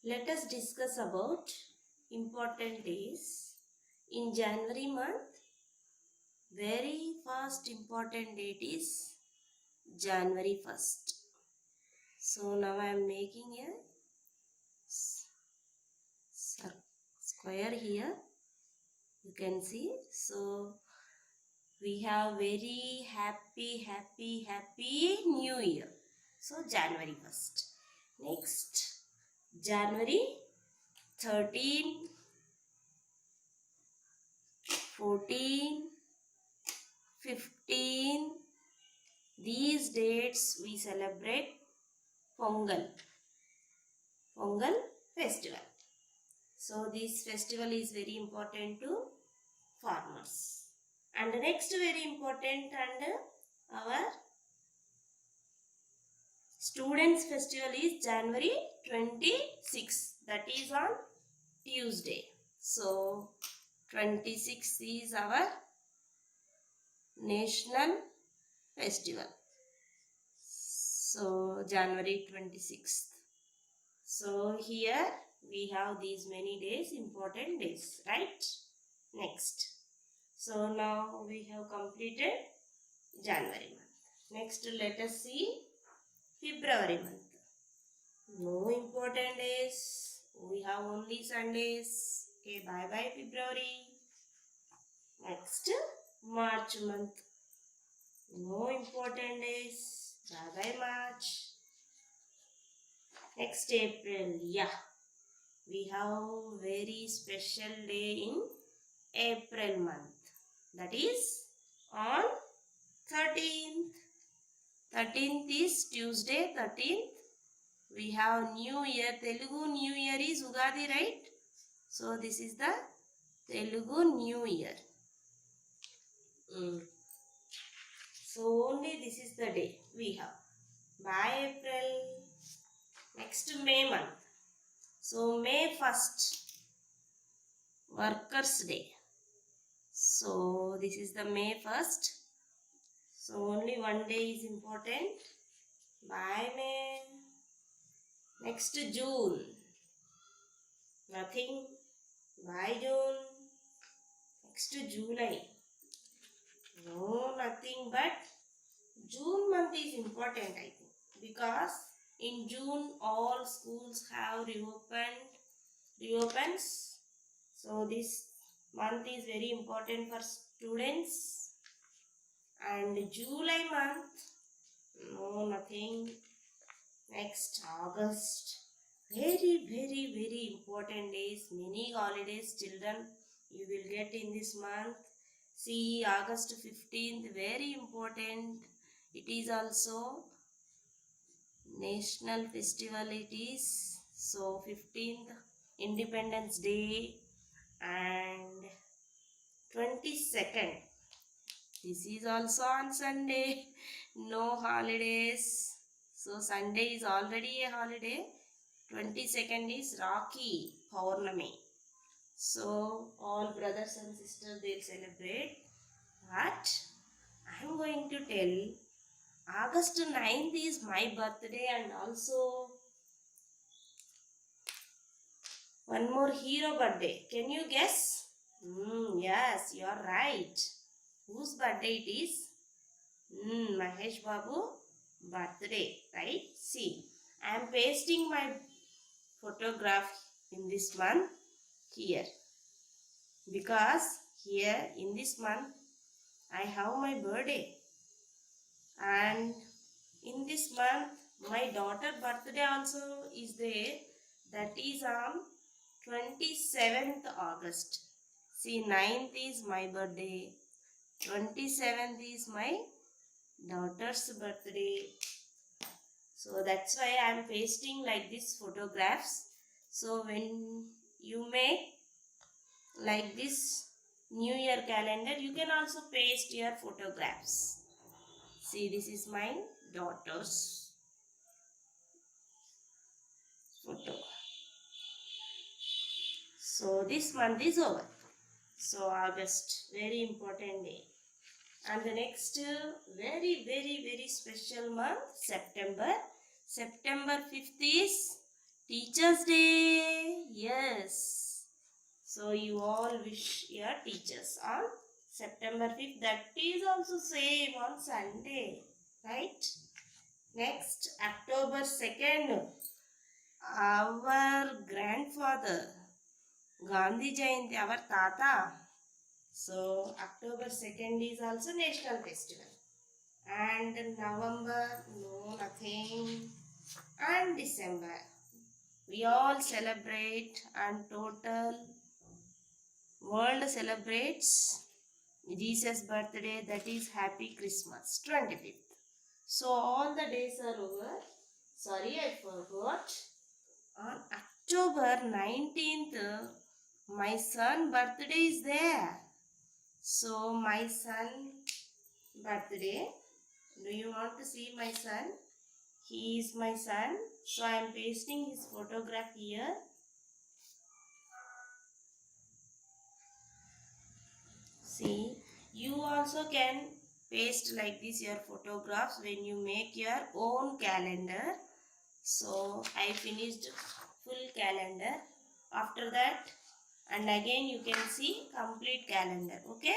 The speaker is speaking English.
Let us discuss about important days. In January month, very first important date is January 1st. So now I am making a square here. You can see. So we have very happy new year. So January 1st. Next, January 13, 14, 15. These dates we celebrate Pongal festival. So this festival is very important to farmers. And the next very important and our students festival is January 26. That is on Tuesday. So 26 is our national festival. So January 26th. So here we have these many days, important days, right? Next. So now we have completed January month. Next let us see February month. No important days. We have only Sundays. Okay, bye bye February. Next March month. No important days. Bye bye March. Next April. Yeah. We have very special day in April month. That is on 13th. 13th is Tuesday. 13th. We have New Year. Telugu New Year is Ugadi, right? So this is the Telugu New Year. So only this is the day we have. By April. Next May month. So May 1st. Workers' Day. So this is the May 1st. So only one day is important. By May. Next June. Nothing. By June. Next July. No, nothing but June month is important, I think. Because in June all schools have reopens. So this month is very important for students. And July month, no, nothing. Next August. Very important days. Many holidays children you will get in this month. See August 15th, very important. It is also national festival it is. So 15th Independence Day and 22nd. This is also on Sunday. No holidays. So Sunday is already a holiday. 22nd is Rakhi Paurnami. So all brothers and sisters they will celebrate. But I am going to tell August 9th is my birthday and also one more hero birthday. Can you guess? Yes, you are right. Whose birthday it is? Mahesh Babu birthday, right? See, I am pasting my photograph in this month here. Because here in this month I have my birthday. And in this month my daughter birthday also is there. That is on 27th August. See, 9th is my birthday. 27th is my daughter's birthday. So that's why I am pasting like this photographs. So when you make like this New Year calendar, you can also paste your photographs. See, this is my daughter's photo. So this month is over. So August, very important day. And the next very special month, September. September 5th is Teachers Day. Yes. So you all wish your teachers on September 5th. That is also same on Sunday. Right? Next, October 2nd. Our grandfather. Gandhi Jayanti, our Tata. So October 2nd is also national festival. And November, no, nothing. And December, we all celebrate, and total world celebrates Jesus' birthday, that is Happy Christmas, 25th. So all the days are over. Sorry, I forgot. On October 19th, my son birthday is there. So my son birthday. Do you want to see my son? He is my son. So I am pasting his photograph here. See, you also can paste like this your photographs when you make your own calendar. So I finished full calendar. After that, and again you can see complete calendar. Okay.